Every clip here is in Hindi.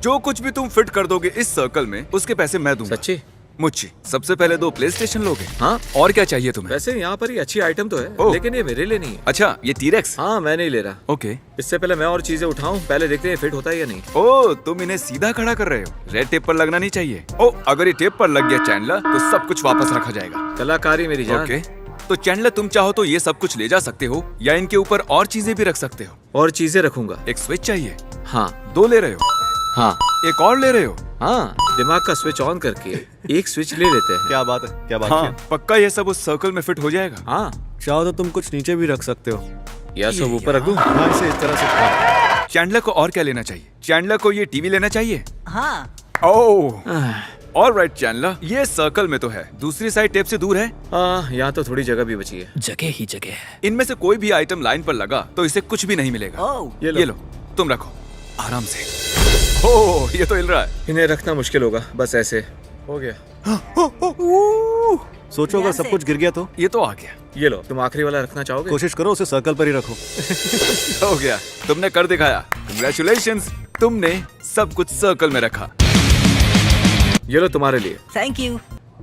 जो कुछ भी तुम फिट कर दोगे इस सर्कल में उसके पैसे मैं दूंगा। सच्ची? मुझे सबसे पहले 2 प्ले स्टेशन लोगे? हाँ। और क्या चाहिए तुम्हें? वैसे यहाँ पर ही अच्छी आइटम तो है, ओह। लेकिन ये मेरे लिए नहीं है। अच्छा, ये टीरेक्स? हाँ, मैं नहीं ले रहा। ओके। इससे पहले मैं और चीजें उठाऊं, पहले देखते हैं फिट होता है या नहीं। ओ, तुम इन्हें सीधा खड़ा कर रहे हो। रेड टेप पर लगना नहीं चाहिए। ओ, अगर ये टेप पर लग गया चैंडलर तो सब कुछ वापस रखा जाएगा। कलाकारी मेरी जान। ओके, तो चैंडलर तुम चाहो तो ये सब कुछ ले जा सकते हो या इनके ऊपर और चीजें भी रख सकते हो। और चीजें रखूंगा। एक स्विच चाहिए? हाँ। 2 ले रहे हो? हाँ। एक और ले रहे हो? हाँ, दिमाग का स्विच ऑन करके एक स्विच ले लेते हैं। क्या बात है, क्या बात हाँ, है। पक्का ये सब उस सर्कल में फिट हो जाएगा। हाँ, चाहो तो तुम कुछ नीचे भी रख सकते हो। या सब ऊपर रख दूं? हाँ, इसे इस तरह से। चैंडलर को और क्या लेना चाहिए? चैंडलर को ये टीवी लेना चाहिए? हाँ। ओह, ऑलराइट चैंडलर, ये सर्कल में तो है, दूसरी साइड टेप से दूर है। हाँ, यहाँ तो थोड़ी जगह भी बची है। जगह ही जगह है। इनमें से कोई भी आइटम लाइन पर लगा तो इसे कुछ भी नहीं मिलेगा। ओह, ये लो, तुम रखो आराम से। ओह, ये तो हिल रहा है। इन्हें रखना मुश्किल होगा, बस ऐसे हो गया। सोचो अगर सब कुछ गिर गया तो। ये तो आ गया। ये लो, तुम आखिरी वाला रखना चाहोगे? कोशिश करो उसे सर्कल पर ही रखो। हो गया, तुमने कर दिखाया। कंग्रेचुलेशंस, तुमने सब कुछ सर्कल में रखा। ये लो तुम्हारे लिए। Thank you.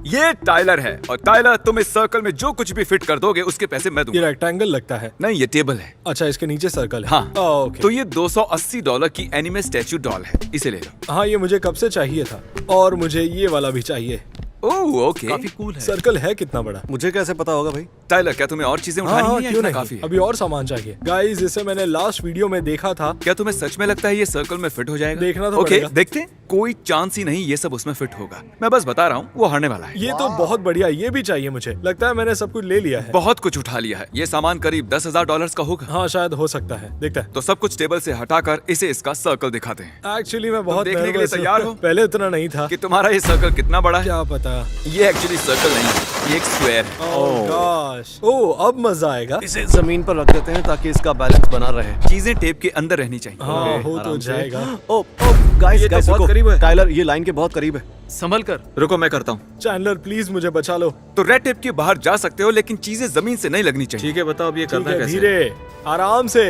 ये टाइलर है और टाइलर तुम इस सर्कल में जो कुछ भी फिट कर दोगे उसके पैसे मैं ये दूंगा। रेक्टेंगल लगता है। नहीं, ये टेबल है। अच्छा, इसके नीचे सर्कल है। हाँ, ओके। तो ये $280 की एनिमे स्टैचू डॉल है, इसे ले लो। हाँ, ये मुझे कब से चाहिए था और मुझे ये वाला भी चाहिए। ओह, ओके। काफी कूल है। सर्कल है कितना बड़ा? मुझे कैसे पता होगा भाई? टाइलर, क्या तुम्हें और चीजें हाँ, उठानी हाँ, है या क्यों इतना नहीं? काफी है? अभी और सामान चाहिए। गाइस, इसे मैंने लास्ट वीडियो में देखा था। क्या तुम्हें सच में लगता है ये सर्कल में फिट हो जाएगा? देखना तो ओके, पड़ेगा। देखते हैं। कोई चांस ही नहीं ये सब उसमें फिट होगा। मैं बस बता रहा हूँ, वो हारने वाला है। ये तो बहुत बढ़िया, ये भी चाहिए मुझे। लगता है मैंने सब कुछ ले लिया है। बहुत कुछ उठा लिया है। ये सामान करीब $10,000 का होगा। हाँ, शायद हो सकता है। देखता है। तो सब कुछ टेबल से हटाकर इसे इसका सर्कल दिखाते हैं एक्चुअली मैं बहुत देखने के लिए nervous हूँ। तैयार हो? पहले इतना नहीं था। कि तुम्हारा ये सर्कल कितना बड़ा है। क्या पता। ये एक्चुअली सर्कल नहीं है, ये एक स्क्वायर है। ओह गॉश। ओह, अब मजा आएगा। इसे जमीन पर रख देते हैं ताकि इसका बैलेंस बना रहे। चीजें टेप के अंदर रहनी चाहिए। हाँ, हो तो जाएगा। ओ गाइस, ये तो गाइस बहुत रुको। करीब है। टाइलर, ये लाइन के बहुत करीब है। संभल कर। रुको, मैं करता हूँ। चैंडलर, प्लीज मुझे बचा लो। तो रेड टेप के बाहर जा सकते हो, लेकिन चीजें जमीन से नहीं लगनी चाहिए। ठीक है, बताओ अब ये ठीक करना है, कैसे? धीरे, आराम से।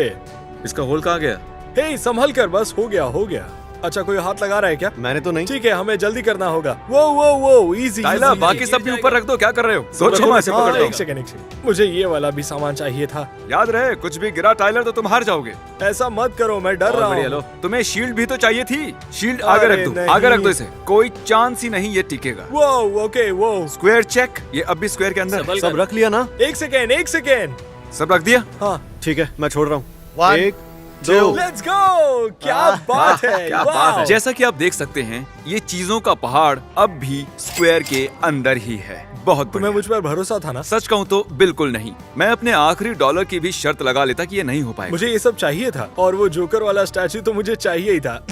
इसका होल कहाँ गया? हे, संभल कर, बस हो गया, हो गया। अच्छा, कोई हाथ लगा रहा है क्या? मैंने तो नहीं। ठीक है, हमें जल्दी करना होगा। वो इजी। टाइलर, बाकी सब भी ऊपर रख दो। क्या कर रहे हो? सोचो मैं इसे पकड़ एक सेकंड। मुझे ये वाला भी सामान चाहिए था। याद रहे, कुछ भी गिरा टाइलर तो तुम हार जाओगे। ऐसा मत करो, मैं डर रहा बढ़िया, लो। हूँ। तुम्हें शील्ड भी तो चाहिए थी। शील्ड आगे अरे रख दो, नहीं। आगे रख दो इसे। कोई चांस ही नहीं ये टिकेगा। वो ओके, वो स्क्वायर चेक। ये अब भी स्क्वायर के अंदर है। सब रख लिया ना? एक सेकेंड। सब रख दिया? हाँ, ठीक है, मैं छोड़ रहा हूँ। 1 2 लेट्स गो। क्या बात है, क्या बात है। जैसा कि आप देख सकते हैं, ये चीजों का पहाड़ अब भी स्क्वायर के अंदर ही है। बहुत तुम्हें बढ़िया। मुझ पर भरोसा था ना? सच कहूँ तो बिल्कुल नहीं। मैं अपने आखिरी डॉलर की भी शर्त लगा लेता कि ये नहीं हो पाएगा। मुझे ये सब चाहिए था और वो जोकर वाला स्टैचू तो मुझे चाहिए ही था।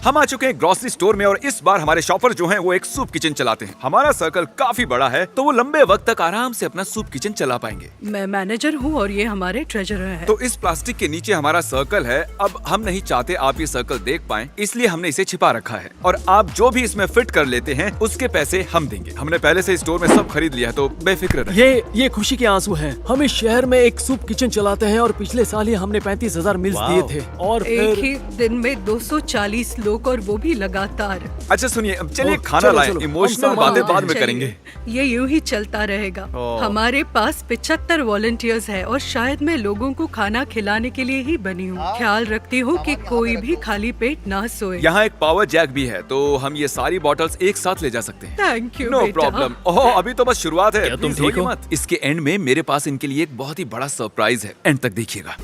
हम आ चुके हैं ग्रोसरी स्टोर में और इस बार हमारे शॉपर जो हैं वो एक सूप किचन चलाते हैं। हमारा सर्कल काफी बड़ा है तो वो लंबे वक्त तक आराम से अपना सूप किचन चला पाएंगे। मैं मैनेजर हूँ और ये हमारे ट्रेजरर है। तो इस प्लास्टिक के नीचे हमारा सर्कल है। अब हम नहीं चाहते आप ये सर्कल देख पाएं, इसलिए हमने इसे छिपा रखा है। और आप जो भी इसमें फिट कर लेते हैं उसके पैसे हम देंगे। हमने पहले से स्टोर में सब खरीद लिया है, तो बेफिक्र रहिए। ये खुशी के आंसू हैं। हम इस शहर में एक सूप किचन चलाते हैं और पिछले साल ही हमने 35,000 मिल्स दिए थे। और एक फिर ही दिन में 240 लोग और वो भी लगातार। अच्छा सुनिए, अब चलिए ओ, खाना चलो, लाएं। चलो, इमोशनल हम बातें सामान बाद में चलिए। करेंगे। ये यूं ही चलता रहेगा। हमारे पास 75 वॉलंटियर्स है और शायद मैं लोगों को खाना खिलाने के लिए ही बनी हूँ। ख्याल रखती हूँ कि कोई भी खाली पेट ना सोए। यहाँ एक पावर जैक भी है, तो हम ये सारी बॉटल्स एक साथ ले जा सकते हैं। थैंक यू नो बेटा। प्रॉब्लम। ओह, अभी तो बस शुरुआत है। क्या तुम Please ठीक रोइए हो? मत। इसके एंड में मेरे पास इनके लिए एक बहुत ही बड़ा सरप्राइज है। एंड तक देखिएगा।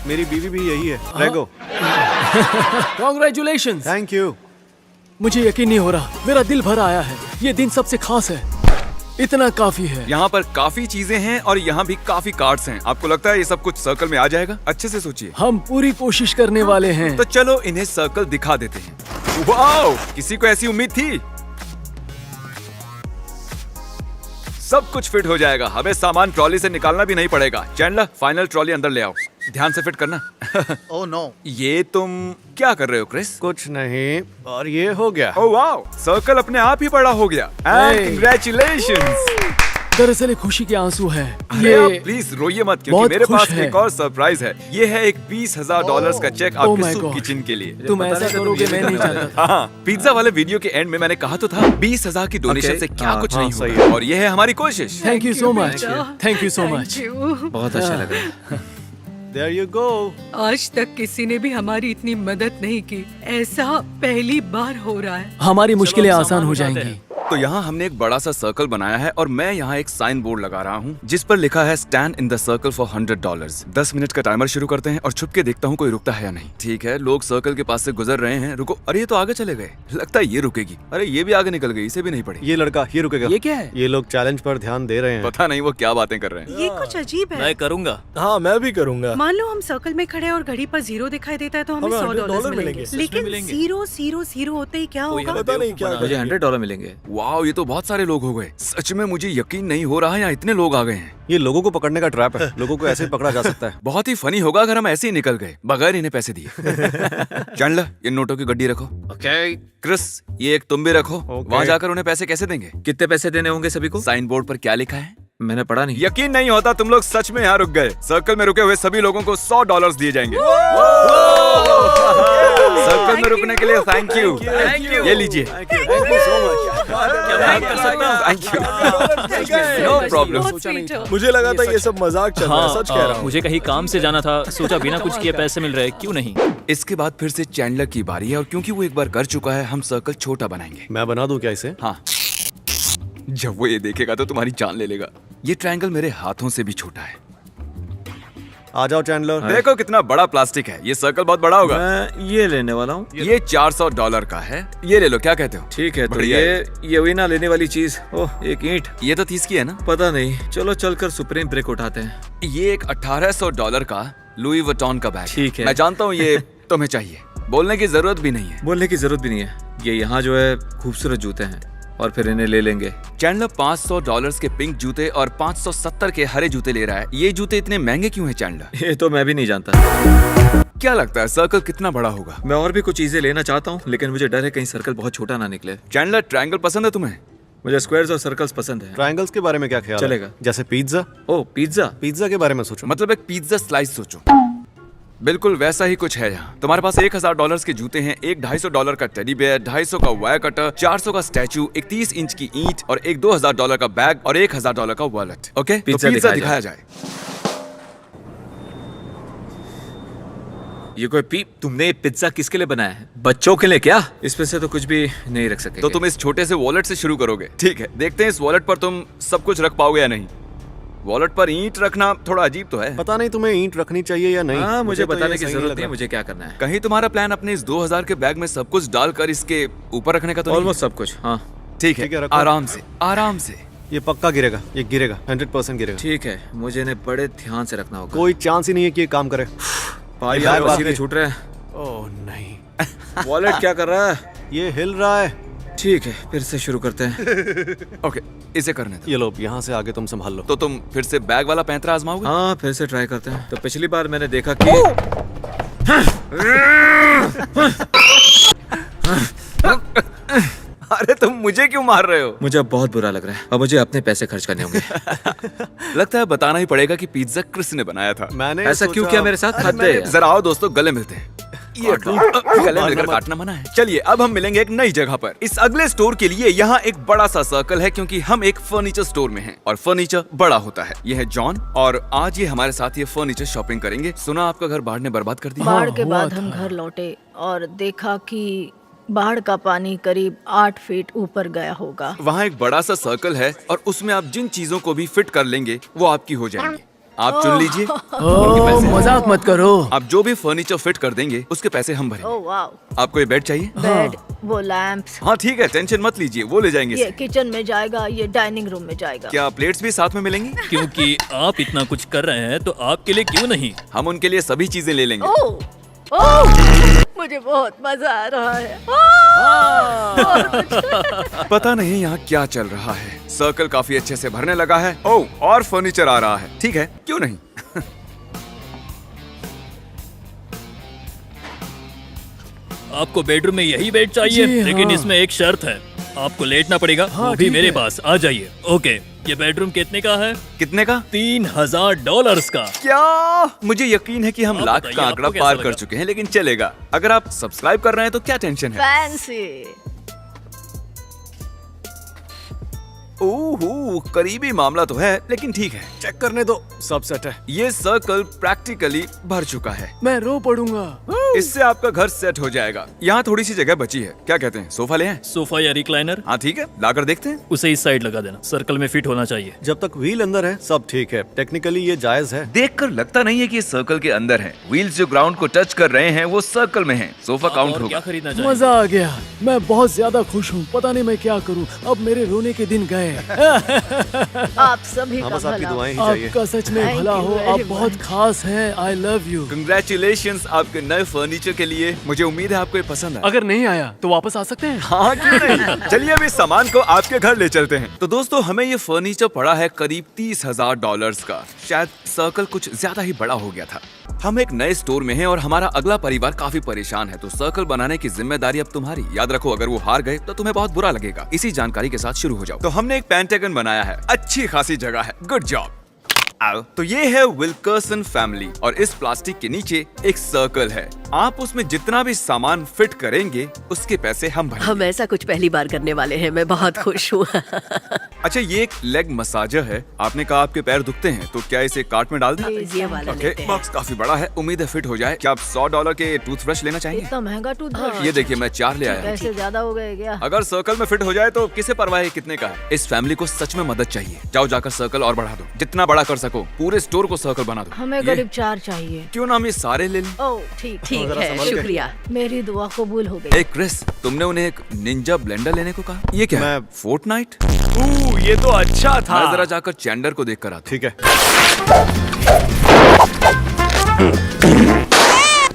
मेरी बीवी भी यही है। रेगो, कांग्रेचुलेशंस। Thank you. मुझे यकीन नहीं हो रहा, मेरा दिल भर आया है। ये दिन सबसे खास है। इतना काफी है। यहाँ पर काफी चीजें हैं और यहाँ भी काफी कार्ड्स हैं। आपको लगता है ये सब कुछ सर्कल में आ जाएगा? अच्छे से सोचिए। हम पूरी कोशिश करने वाले हैं। तो चलो इन्हें सर्कल दिखा देते हैं। वाओ, किसी को ऐसी उम्मीद थी? सब कुछ फिट हो जाएगा। हमें सामान ट्रॉली से निकालना भी नहीं पड़ेगा। चैंडलर, फाइनल ट्रॉली अंदर ले आओ। ध्यान से फिट करना। Oh no. ये तुम क्या कर रहे हो क्रिस? कुछ नहीं, और ये हो गया। ओह वाओ, सर्कल अपने आप ही बड़ा हो गया। And Hey. कंग्रेचुलेशंस। दरअसल ये खुशी के आंसू है। अरे आप प्लीज रोइए मत, क्योंकि बहुत मेरे खुश पास है। एक और सरप्राइज है। ये है एक $20,000 का चेक Oh आपके my सूप God. किचन के लिए। तुम ऐसा करोगे मैं नहीं चाहता था। हाँ, पिज्जा वाले वीडियो के एंड में मैंने कहा तो था 20,000 की डोनेशन Okay. से क्या हाँ, कुछ हाँ, नहीं सही होगा। है। और ये है हमारी कोशिश। Thank you so much, thank you so much. Thank you. बहुत अच्छा लग रहा है। There you go. आज तक किसी ने भी हमारी इतनी मदद नहीं की। ऐसा पहली बार हो रहा है। हमारी मुश्किलें हम आसान सामान हो उठाते जाएंगी। हैं। तो यहाँ हमने एक बड़ा सा सर्कल बनाया है और मैं यहाँ एक साइन बोर्ड लगा रहा हूँ जिस पर लिखा है stand in the circle for $100। 10 minute का टाइमर शुरू करते हैं और छुप के देखता हूँ कोई रुकता है या नहीं। ठीक है, लोग सर्कल के पास से गुजर रहे हैं। रुको, अरे ये तो आगे चले गए। लगता है ये रुकेगी। अरे ये भी आगे निकल गई, इसे भी नहीं पड़ी। ये लड़का ये रुकेगा। ये क्या है? ये लोग चैलेंज पर ध्यान दे रहे हैं। पता नहीं वो क्या बातें कर रहे हैं। ये कुछ अजीब है। मैं करूंगा। हाँ मैं भी करूंगा। मान लो हम सर्कल में खड़े हैं और घड़ी पर 0 दिखाई देता है तो हमें हमें $100 $100 मिलेंगे। मिलेंगे। लेकिन मिलेंगे। 0 0 0 होते ही क्या कोई होगा? हमें पता नहीं क्या बेवकूफ मुझे बना $100 मिलेंगे। वाह, ये तो बहुत सारे लोग हो गए। सच में मुझे यकीन नहीं हो रहा है यहाँ इतने लोग आ गए हैं। ये लोगों को पकड़ने का ट्रैप है। लोगों को ऐसे ही पकड़ा जा सकता है। बहुत ही फनी होगा अगर हम ऐसे ही निकल गए बगैर इन्हें पैसे दिए। चैंडलर, ये नोटों की गड्डी रखो। ओके, क्रिस, ये एक तुम भी रखो। Okay. वहाँ जाकर उन्हें पैसे कैसे देंगे? कितने पैसे देने होंगे सभी को? साइन बोर्ड पर क्या लिखा है? मैंने पढ़ा नहीं। यकीन नहीं होता तुम लोग सच में यहाँ रुक गए। सर्कल में रुके हुए सभी लोगों को $100 दिए जाएंगे। सर्कल में रुकने के लिए थैंक यू। ये लीजिए। Thank you. No problem. बहुत sweet हो। मुझे लगा था ये सब मजाक चल रहा है, सच कह रहा हूँ। मुझे कहीं काम से जाना था, सोचा बिना कुछ किए पैसे मिल रहे, क्यों नहीं। इसके बाद फिर से चैंडलर की बारी है और क्योंकि वो एक बार कर चुका है हम सर्कल छोटा बनाएंगे। मैं बना दूं क्या इसे? हाँ, जब वो ये देखेगा तो तुम्हारी जान ले लेगा। ये ट्रायंगल मेरे हाथों से भी छोटा है। आ जाओ चैंडलर। देखो कितना बड़ा प्लास्टिक है। ये सर्कल बहुत बड़ा होगा। मैं ये लेने वाला हूँ। ये $400 का है। ये ले लो, क्या कहते हो? ठीक है, तो बढ़िया ये वही ना लेने वाली चीज। ओह, एक ईंट। ये तो 30 की है ना? पता नहीं, चलो चलकर सुप्रीम ब्रेक उठाते हैं। ये एक $1800 का लुई वुइटन का बैग। ठीक है। मैं जानता हूँ ये तुम्हें चाहिए। बोलने की जरूरत भी नहीं है। बोलने की जरूरत भी नहीं है। ये यहाँ जो है खूबसूरत जूते हैं और फिर इन्हें ले लेंगे। चैंडलर $500 के पिंक जूते और 570 के हरे जूते ले रहा है। ये जूते इतने महंगे क्यों हैं चैंडलर? ये तो मैं भी नहीं जानता। क्या लगता है सर्कल कितना बड़ा होगा? मैं और भी कुछ चीजें लेना चाहता हूँ, लेकिन मुझे डर है कहीं सर्कल बहुत छोटा ना निकले। चैंडलर, ट्रायंगल पसंद है तुम्हें? मुझे स्क्वायर्स और सर्कल्स पसंद है। ट्रायंगल्स के बारे में क्या ख्याल है? चलेगा। जैसे पिज्जा। ओह, पिज्जा। पिज्जा के बारे में सोचो। मतलब एक पिज्जा स्लाइस सोचो। बिल्कुल वैसा ही कुछ है यहाँ। तुम्हारे पास $1000 के जूते हैं, एक $250 का टेडी बेयर, 250 का वायर कटर, 400 का स्टैचू, एक 30 इंच की ईंट और एक $2000 का बैग और $1000 का वॉलेट। ओके, तो पिज्जा पिज्जा दिखाया दिखाया जाए। ये कोई तुमने ये पिज्जा किसके लिए बनाया है? बच्चों के लिए क्या? इसमें से तो कुछ भी नहीं रख सकेंगे। तो तुम इस छोटे से वॉलेट से शुरू करोगे। ठीक है, देखते हैं इस वॉलेट पर तुम सब कुछ रख पाओगे या नहीं। वॉलेट पर ईंट रखना थोड़ा अजीब तो है। पता नहीं तुम्हें ईंट रखनी चाहिए या नहीं। हाँ, मुझे तो ये बताने की सही जरूरत लग नहीं है रहा। मुझे क्या करना है। कहीं तुम्हारा प्लान अपने इस 2000 के बैग में सब कुछ डालकर इसके ऊपर रखने का तो नहीं? ऑलमोस्ट सब कुछ। हाँ ठीक ठीक है, है, रखो। आराम से आराम से। ये पक्का गिरेगा। ये गिरेगा, 100% गिरेगा। ठीक है, मुझे इन्हें बड़े ध्यान से रखना होगा। कोई चांस ही नहीं है कि ये काम करे। पाई यार, यार वसीले बाकी- छूट रहे हैं। ओह नहीं, वॉलेट क्या कर रहा है? ये हिल रहा है। ठीक है, फिर से शुरू करते हैं। ओके, इसे करने दो। ये लो, यहाँ से आगे तुम संभाल लो। तो तुम फिर से बैग वाला पैंतरा आजमाओगे? हाँ, फिर से ट्राई करते हैं। तो पिछली बार मैंने देखा कि अरे तुम मुझे क्यों मार रहे हो? मुझे अब बहुत बुरा लग रहा है। अब मुझे अपने पैसे खर्च करने होंगे। लगता है बताना ही पड़ेगा कि पिज्जा क्रिस ने बनाया था। मैंने ऐसा क्यों सोचा- किया मेरे साथ? अरे हद है मैंने- यार। जरा आओ दोस्तों, गले मिलते हैं। ये गले मिलकर काटना मना है। चलिए अब हम मिलेंगे एक नई जगह पर। इस अगले स्टोर के लिए यहाँ एक बड़ा सा सर्कल है क्योंकि हम एक फर्नीचर स्टोर में हैं और फर्नीचर बड़ा होता है। ये है जॉन और आज ये हमारे साथ ये फर्नीचर शॉपिंग करेंगे। सुना आपका घर बाढ़ ने बर्बाद कर दिया। बाढ़ के हुआ बाद था। हम घर लौटे और देखा कि बाढ़ का पानी करीब 8 फीट ऊपर गया होगा। वहाँ एक बड़ा सा सर्कल है और उसमें आप जिन चीजों को भी फिट कर लेंगे वो आपकी हो जाएंगी। आप चुन लीजिए। ओह, मजाक मत करो। आप जो भी फर्नीचर फिट कर देंगे उसके पैसे हम भरेंगे। ओह वाओ, आपको ये बेड चाहिए? बेड, वो लैंप्स, हाँ ठीक है, टेंशन मत लीजिए, वो ले जाएंगे ये इसे। किचन में जाएगा, ये डाइनिंग रूम में जाएगा। क्या प्लेट्स भी साथ में मिलेंगी? क्योंकि आप इतना कुछ कर रहे हैं तो आपके लिए क्यों नहीं। हम उनके लिए सभी चीजें ले लेंगे। ओह ओह, मुझे बहुत मजा आ रहा है। पता नहीं यहाँ क्या चल रहा है। सर्कल काफी अच्छे से भरने लगा है। ओह, और फर्नीचर आ रहा है। ठीक है, क्यों नहीं। आपको बेडरूम में यही बेड चाहिए, जी, लेकिन हाँ। इसमें एक शर्त है। आपको लेटना पड़ेगा। हाँ, वो भी ठीक मेरे है। पास। आ जाइए। ओके, ये बेडरूम कितने का है? कितने का? $3000 का। क्या? मुझे यकीन है कि हम आप लाख बताइए, का आपको आंकड़ा कैसा पार लगा? कर चुके हैं, लेकिन चलेगा। अगर आप सब्सक्राइब कर रहे हैं तो क्या टेंशन है? फैंसी। ओह, करीबी मामला तो है, लेकिन ठीक है। चेक करने दो, सब सेट है। ये सर्कल प्रैक्टिकली भर चुका है। मैं रो पड़ूंगा। इससे आपका घर सेट हो जाएगा। यहाँ थोड़ी सी जगह बची है। क्या कहते हैं, सोफा ले आएं? सोफा या रिक्लाइनर? हाँ ठीक है, लाकर देखते हैं। उसे इस साइड लगा देना, सर्कल में फिट होना चाहिए। जब तक व्हील अंदर है सब ठीक है। टेक्निकली ये जायज है। देखकर लगता नहीं है कि ये सर्कल के अंदर है। व्हील्स जो ग्राउंड को टच कर रहे हैं वो सर्कल में हैं। सोफा आप काउंट और क्या होगा। खरीदना चाहिए? मजा आ गया। मैं बहुत ज्यादा खुश हूँ। पता नहीं मैं क्या करूँ। अब मेरे रोने के दिन गए। आप सभी का हम आपकी भला। दुआएं ही चाहिए। आपका सच में Thank भला you हो। very आप बहुत much. खास हैं। I love you. कंग्रेचुलेशंस आपके नए फर्नीचर के लिए। मुझे उम्मीद है आपको ये पसंद आया। अगर नहीं आया तो वापस आ सकते हैं। हाँ क्यों नहीं? चलिए अब इस सामान को आपके घर ले चलते हैं। तो दोस्तों, हमें ये फर्नीचर पड़ा है करीब $30,000 का। शायद सर्कल कुछ ज्यादा ही बड़ा हो गया था। हम एक नए स्टोर में हैं और हमारा अगला परिवार काफी परेशान है, तो सर्कल बनाने की जिम्मेदारी अब तुम्हारी। याद रखो, अगर वो हार गए तो तुम्हें बहुत बुरा लगेगा। इसी जानकारी के साथ शुरू हो जाओ। तो हमने एक पेंटागन बनाया है। अच्छी खासी जगह है। Good job. आओ, तो ये है विल्कर्सन फैमिली और इस प्लास्टिक के नीचे एक सर्कल है। आप उसमें जितना भी सामान फिट करेंगे उसके पैसे हम भरेंगे। हम ऐसा कुछ पहली बार करने वाले हैं। मैं बहुत खुश हूँ। अच्छा, ये एक लेग मसाजर है। आपने कहा आपके पैर दुखते हैं, तो क्या इसे कार्ट में डाल दें? ये वाला ओके, लेते हैं। बॉक्स काफी बड़ा है। उम्मीद है फिट हो जाए। क्या आप $100 के टूथब्रश लेना चाहेंगे? इतना महंगा टूथब्रश। ये देखिए, मैं 4 ले आया हूं। पैसे ज्यादा हो गए क्या? अगर सर्कल में फिट हो जाए तो किसे परवाह है कितने का है। इस फैमिली को सच में मदद चाहिए। जाओ जाकर सर्कल और बढ़ा दो, जितना बड़ा कर सको। पूरे स्टोर को सर्कल बना दो। हमें ये- करीब 4 चाहिए। क्यों ना हम ये सारे ले लें? ओह ठीक ठीक जरा है, संभल के। शुक्रिया। मेरी दुआ कबूल हो गई। ए क्रिस, तुमने उन्हें एक निंजा ब्लेंडर लेने को कहा। ये क्या है? मैं- फोर्टनाइट? ये तो अच्छा था। मैं जरा जाकर चैंडर को देख कर आता ठीक है। हूं।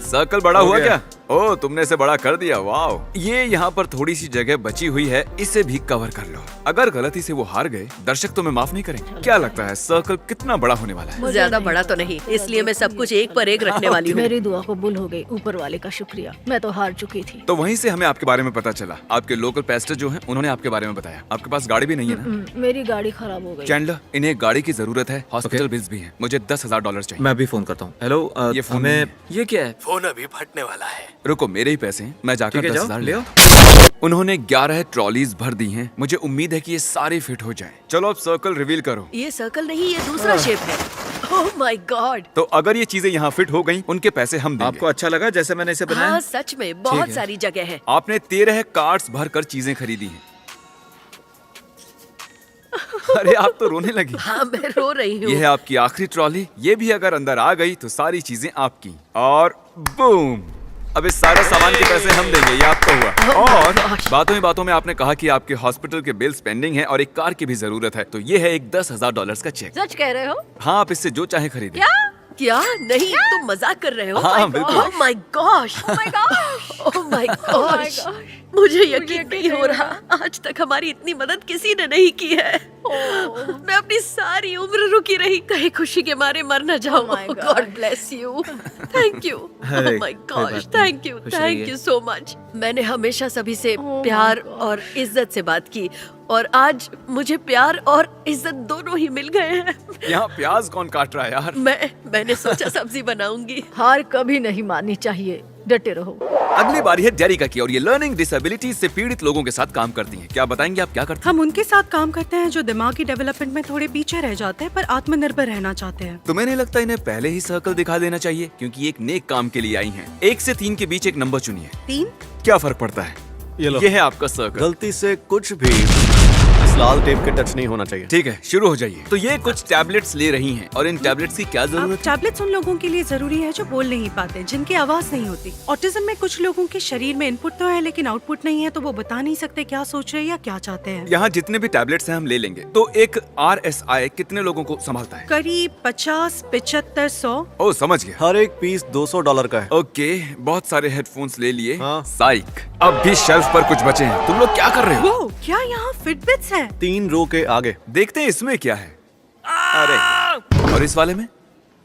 सर्कल बड़ा हो हुआ गया। क्या? ओह, तुमने इसे बड़ा कर दिया। वाह। ये यहाँ पर थोड़ी सी जगह बची हुई है, इसे भी कवर कर लो। अगर गलती से वो हार गए, दर्शक तुम्हें माफ नहीं करेंगे। क्या लगता है सर्कल कितना बड़ा होने वाला है? ज्यादा बड़ा तो नहीं, इसलिए मैं सब कुछ एक पर एक रखने वाली हूँ। मेरी दुआ कबूल हो गई। ऊपर वाले का शुक्रिया। मैं तो हार चुकी थी। तो वहीं से हमें आपके बारे में पता चला। आपके लोकल पेस्टर जो हैं, उन्होंने आपके बारे में बताया। आपके पास गाड़ी भी नहीं है ना? मेरी गाड़ी खराब हो गई। चैंडलर, इन्हें एक गाड़ी की जरूरत है। हॉस्पिटल बिल्स भी हैं। मुझे $10,000 चाहिए। मैं अभी फोन करता हूँ। हेलो, ये फोन हमें नहीं ये क्या है? फोन अभी फटने वाला है। रुको, मेरे ही पैसे हैं। मैं जाकर ठीक है, जाओ, 10,000 ले ले आओ। उन्होंने 11 ट्रॉलीज भर दी हैं। मुझे उम्मीद है कि ये सारे फिट हो जाएं। चलो अब सर्कल रिवील करो। ये सर्कल नहीं, ये दूसरा शेप है। Oh my God. तो अगर ये चीजें यहाँ फिट हो गई, उनके पैसे हम देंगे। आपको अच्छा लगा जैसे मैंने इसे बनाया? हाँ सच में बहुत है। सारी जगह है। आपने 13 कार्ट्स भरकर चीजें खरीदी हैं। अरे आप तो रोने लगी। हाँ मैं रो रही ये हूँ। है आपकी आखिरी ट्रॉली। ये भी अगर अंदर आ गई तो सारी चीजें आपकी। और बूम, अब इस सारे सामान के पैसे हम देंगे। ये आपका हुआ। और बातों ही बातों में आपने कहा कि आपके हॉस्पिटल के बिल्स पेंडिंग हैं और एक कार की भी जरूरत है। तो ये है एक $10,000 का चेक। सच कह रहे हो? हाँ, आप इससे जो चाहे खरीदें। क्या? क्या? नहीं, तुम मजाक कर रहे हो? हाँ, बिल्कुल। Oh my gosh. Oh my gosh. मुझे यकीन नहीं हो रहा। आज तक हमारी इतनी मदद किसी ने नहीं की है। मैं अपनी सारी उम्र रुकी रही, कहीं खुशी के मारे मर न जाऊं। Oh my God. God bless you. Thank you. अरे, ओह माय कोई गॉश, बात नहीं। थैंक यू, खुश थैंक रहिए। You so much. मैंने हमेशा सभी से my प्यार और इज्जत से बात की और आज मुझे प्यार और इज्जत दोनों ही मिल गए हैं। यहाँ प्याज कौन काट रहा है यार? मैंने सोचा सब्जी बनाऊंगी। हार कभी नहीं माननी चाहिए। डटे रहो। अगली बारी है डेरिका की और ये लर्निंग डिसेबिलिटीज से पीड़ित लोगों के साथ काम करती हैं। क्या बताएंगे आप क्या करती हैं? हम उनके साथ काम करते हैं जो दिमागी डेवलपमेंट में थोड़े पीछे रह जाते हैं पर आत्मनिर्भर रहना चाहते हैं। तुम्हें नहीं लगता इन्हें पहले ही सर्कल दिखा देना चाहिए, क्योंकि एक नेक काम के लिए आई हैं। 1 से 3 के बीच एक नंबर चुनिए। 3? क्या फर्क पड़ता है? ये लो। ये है आपका सर्कल। गलती से कुछ भी इस लाल टेप के टच नहीं होना चाहिए। ठीक है, शुरू हो जाइए। तो ये कुछ टैबलेट्स ले रही हैं और इन टैबलेट्स की क्या अब जरूरत है? टैबलेट्स उन लोगों के लिए जरूरी है जो बोल नहीं पाते, जिनकी आवाज नहीं होती। ऑटिज्म में कुछ लोगों के शरीर में इनपुट तो है लेकिन आउटपुट नहीं है, तो वो बता नहीं सकते क्या सोच रहे हैं या क्या चाहते हैं। यहाँ जितने भी टैबलेट्स हैं हम ले लेंगे। तो एक RSI कितने लोगों को संभालता है? करीब 50, 75, 100। ओह, समझ गया। हर एक पीस $200 का है। ओके, बहुत सारे हेडफोन्स ले लिए। हाँ। साइक, अब भी शेल्फ पर कुछ बचे हैं। तुम लोग क्या कर रहे हो? वो क्या यहाँ फिटबिट्स है? 3 रो के आगे। देखते हैं इसमें क्या है। अरे, और इस वाले में?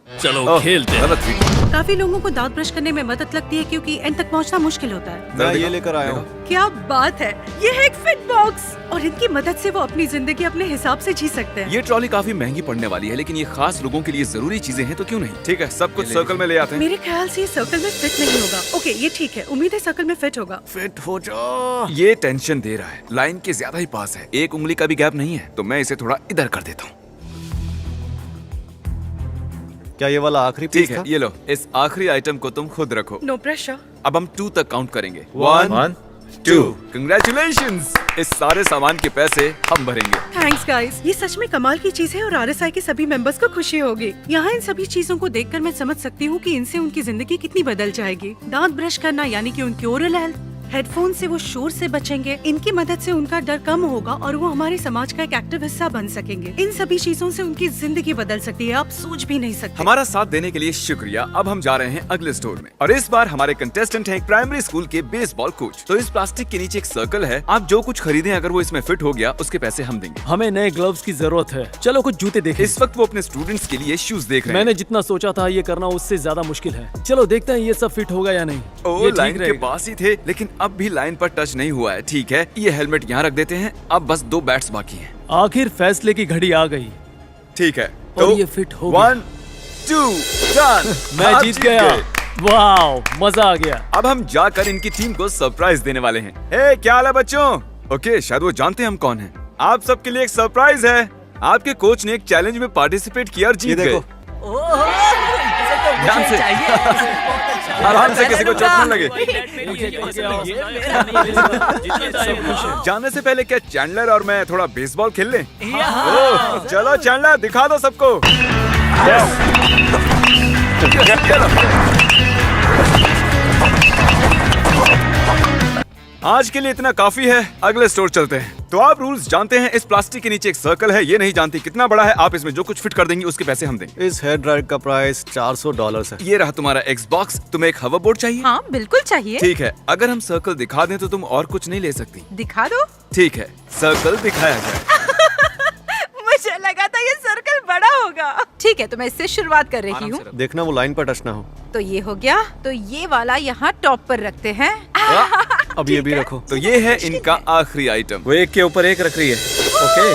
चलो खेलते हैं। गलत हुई। काफी लोगों को दांत ब्रश करने में मदद लगती है क्योंकि एंड तक पहुंचना मुश्किल होता है। मैं ये लेकर आया हूँ। क्या बात है, ये है एक फिट बॉक्स और इनकी मदद से वो अपनी जिंदगी अपने हिसाब से जी सकते हैं। ये ट्रॉली काफी महंगी पड़ने वाली है, लेकिन ये खास लोगों के लिए जरूरी चीजें हैं, तो क्यों नहीं? ठीक है, सब कुछ सर्कल में ले आते हैं। मेरे ख्याल से ये सर्कल में फिट नहीं होगा। ओके, ये ठीक है, उम्मीद है सर्कल में फिट होगा। फिट हो जाओ। ये टेंशन दे रहा है, लाइन के ज्यादा ही पास है, एक उंगली का भी गैप नहीं है, तो मैं इसे थोड़ा इधर कर देता हूँ। क्या ये वाला आखिरी ठीक पीस है, था? ये लो, इस आखिरी आइटम को तुम खुद रखो। No pressure. अब हम 2 तक काउंट करेंगे। 1 2 कंग्रेचुलेशंस, इस सारे सामान के पैसे हम भरेंगे। थैंक्स गाइस, ये सच में कमाल की चीज है और आरएसआई के सभी मेंबर्स को खुशी होगी। यहाँ इन सभी चीजों को देखकर मैं समझ सकती हूँ कि इनसे उनकी जिंदगी कितनी बदल जाएगी। दांत ब्रश करना यानी कि उनकी ओरल हेल्थ, हेडफोन से वो शोर से बचेंगे, इनकी मदद से उनका डर कम होगा और वो हमारे समाज का एक एक्टिव हिस्सा बन सकेंगे। इन सभी चीजों से उनकी जिंदगी बदल सकती है, आप सोच भी नहीं सकते। हमारा साथ देने के लिए शुक्रिया। अब हम जा रहे हैं अगले स्टोर में और इस बार हमारे कंटेस्टेंट हैं एक प्राइमरी स्कूल के बेसबॉल कोच। तो इस प्लास्टिक के नीचे एक सर्कल है, आप जो कुछ खरीदें अगर वो इसमें फिट हो गया उसके पैसे हम देंगे। हमें नए ग्लव्स की जरूरत है। चलो कुछ जूते देखें। इस वक्त वो अपने स्टूडेंट्स के लिए शूज देख रहे हैं। मैंने जितना सोचा था ये करना उससे ज्यादा मुश्किल है। चलो देखते हैं ये सब फिट होगा या नहीं। ओ, ये ठीक लाइन के रहेगा। पास ही थे, लेकिन अब भी लाइन पर टच नहीं हुआ है। ठीक है, ये हेलमेट यहाँ रख देते हैं। अब बस 2 बैट्स बाकी हैं। आखिर फैसले की घड़ी आ गई। ठीक है, और ये फिट हो गया। 1 2 डन। मैं आप जीत गया। गए। वाओ, मजा आ गया। अब हम जाकर इनकी टीम को सरप्राइज देने वाले हैं। हे, क्या हाल है बच्चों? ओके, शायद वो जानते हैं हम कौन हैं। आप सबके लिए एक सरप्राइज है। आपके कोच ने एक चैलेंज में पार्टिसिपेट किया और ये जीत गए। देखो। ध्यान से, आराम से, किसी को चोट न लगे। जाने से पहले क्या चैंडलर और मैं थोड़ा बेसबॉल खेल लें? ओह, चलो चैंडलर, दिखा दो सबको। आज के लिए इतना काफी है, अगले स्टोर चलते हैं। तो आप रूल्स जानते हैं, इस प्लास्टिक के नीचे एक सर्कल है, ये नहीं जानती कितना बड़ा है, आप इसमें जो कुछ फिट कर देंगे उसके पैसे हम देंगे। इस हेयर ड्रायर का प्राइस $400 है। ये रहा तुम्हारा एक्सबॉक्स। तुम्हें एक हवा बोर्ड चाहिए? हाँ बिल्कुल चाहिए। ठीक है, अगर हम सर्कल दिखा दें तो तुम और कुछ नहीं ले सकती। दिखा दो। ठीक है, सर्कल दिखाया जाए। मुझे लगा था ये सर्कल बड़ा होगा। ठीक है, तो मैं इससे शुरुआत कर रही हूँ। देखना वो लाइन पर टच ना हो। तो ये हो गया, तो ये वाला यहाँ टॉप पर रखते हैं। अब ये भी रखो। तो ये है इनका आखिरी आइटम। वो एक के ऊपर एक रख रही है। ओके,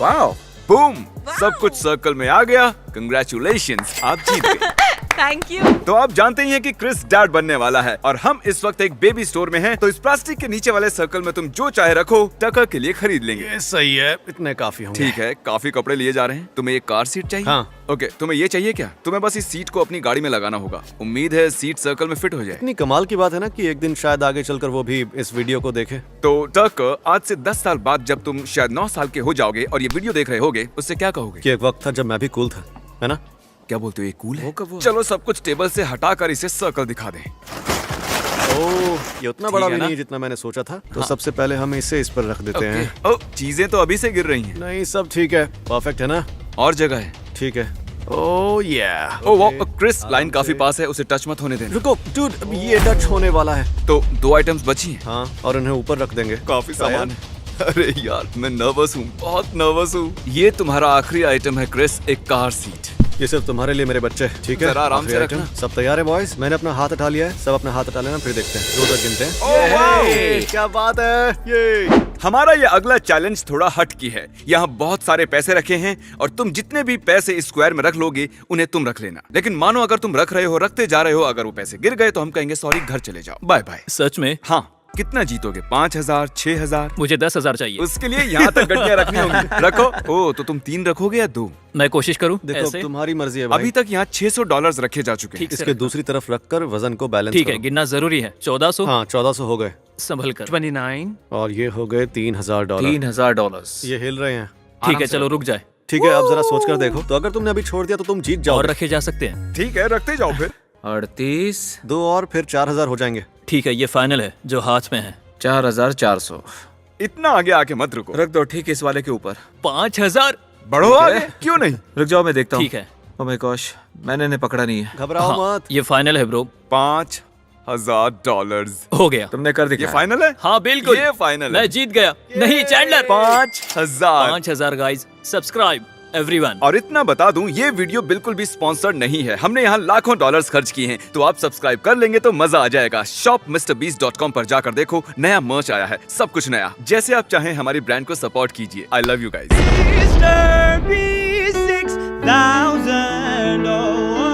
वाओ, बूम, सब कुछ सर्कल में आ गया। कंग्रेचुलेशंस, आप जीत गए। Thank you. तो आप जानते ही हैं कि क्रिस डैड बनने वाला है और हम इस वक्त एक बेबी स्टोर में हैं। तो इस प्लास्टिक के नीचे वाले सर्कल में तुम जो चाहे रखो, टका के लिए खरीद लेंगे। ये सही है, इतने काफी होंगे। ठीक है, काफी कपड़े लिए जा रहे हैं। तुम्हें एक कार सीट चाहिए? हाँ। ओके, तुम्हें ये चाहिए क्या? तुम्हें बस इस सीट को अपनी गाड़ी में लगाना होगा। उम्मीद है सीट सर्कल में फिट हो जाए। इतनी कमाल की बात है ना कि एक दिन शायद आगे चलकर वो भी इस वीडियो को देखे। तो टक, आज से 10 साल बाद जब तुम शायद 9 साल के हो जाओगे और ये वीडियो देख रहे होगे, उससे क्या कहोगे? कि एक वक्त था जब मैं भी कूल था, है ना? क्या बोलते हो, ये कूल है? चलो सब कुछ टेबल से हटाकर इसे सर्कल दिखा दें। ओह, ये उतना बड़ा है भी ना? नहीं जितना मैंने सोचा था। तो सबसे पहले हम इसे इस पर रख देते हैं। ओह, चीजें तो अभी से गिर रही हैं। नहीं, सब ठीक है, परफेक्ट है ना? और जगह है। ठीक है। ओह या। ओह वाह, क्रिस, लाइन काफी पास है, उसे टच मत होने देना। रुको डूड, अब ये टच होने वाला है। तो 2 आइटम्स बची हैं। हाँ, और इन्हें ऊपर रख देंगे। काफी सामान है। अरे यार, मैं नर्वस हूँ, बहुत नर्वस हूँ। ये तुम्हारा आखिरी आइटम है क्रिस, एक कार सीट। ये सिर्फ तुम्हारे लिए मेरे बच्चे, ठीक है? जरा आराम आखिरी से आइटम। रखना। सब तैयार है बॉयज? मैंने अपना हाथ उठा लिया है, सब अपना हाथ उठा लेना, फिर देखते हैं 2 तक गिनते हैं। ये क्या बात है ये। हमारा ये अगला चैलेंज थोड़ा हट की है। यहाँ बहुत सारे पैसे रखे हैं और तुम जितने भी पैसे इस स्क्वायर में रख लोगे उन्हें तुम रख लेना। लेकिन मानो अगर तुम रख रहे हो, रखते जा रहे हो, अगर वो पैसे गिर गए तो हम कहेंगे सॉरी, घर चले जाओ, बाय बाय। सच में? हाँ, कितना जीतोगे? 5000, 6000? मुझे 10,000 चाहिए। उसके लिए यहाँ तक गड्डियाँ रखनी होंगी। रखो। ओ, तो तुम 3 रखोगे या 2? मैं कोशिश करूँ देखो, ऐसे? तुम्हारी मर्जी है भाई। अभी तक यहाँ $600 रखे जा चुके हैं। ठीक से इसके रखना। दूसरी तरफ रखकर वजन को बैलेंस ठीक है, करो। गिनना जरूरी है। 1400। हाँ, 1400 हो गए। संभल कर। 29। और ये हो गए $3000। $3000। ये हिल रहे हैं। ठीक है, चलो रुक जाए। ठीक है, अब जरा सोच कर देखो। तो अगर तुमने अभी छोड़ दिया तो तुम जीत जाओ। और रखे जा सकते हैं। ठीक है, रखते जाओ फिर। 38 2 और फिर 4000 हो जाएंगे। ठीक है, ये फाइनल है जो हाथ में है। 4400। इतना आगे आके मत रुको, रख दो ठीक इस वाले के ऊपर। 5000। बढ़ो आगे। क्यों नहीं? रुक जाओ, मैं देखता हूँ। ठीक है। ओह माय गॉश, मैंने इन्हें पकड़ा नहीं है। घबराओ मत। ये फाइनल है ब्रो। $5000 हो गया। तुमने कर ये दिखाया। फाइनल है? हाँ बिल्कुल, ये फाइनल है। मैं जीत गया। नहीं चैंडलर। 5000। 5000 guys, subscribe. everyone. और इतना बता दूं, ये वीडियो बिल्कुल भी स्पॉन्सर्ड नहीं है। हमने यहाँ लाखों डॉलर्स खर्च किए हैं, तो आप सब्सक्राइब कर लेंगे तो मजा आ जाएगा। shopmrbeast.com पर जाकर देखो, नया मर्च आया है, सब कुछ नया। जैसे आप चाहें हमारी ब्रांड को सपोर्ट कीजिए। I love you guys. Mr. B6000, oh,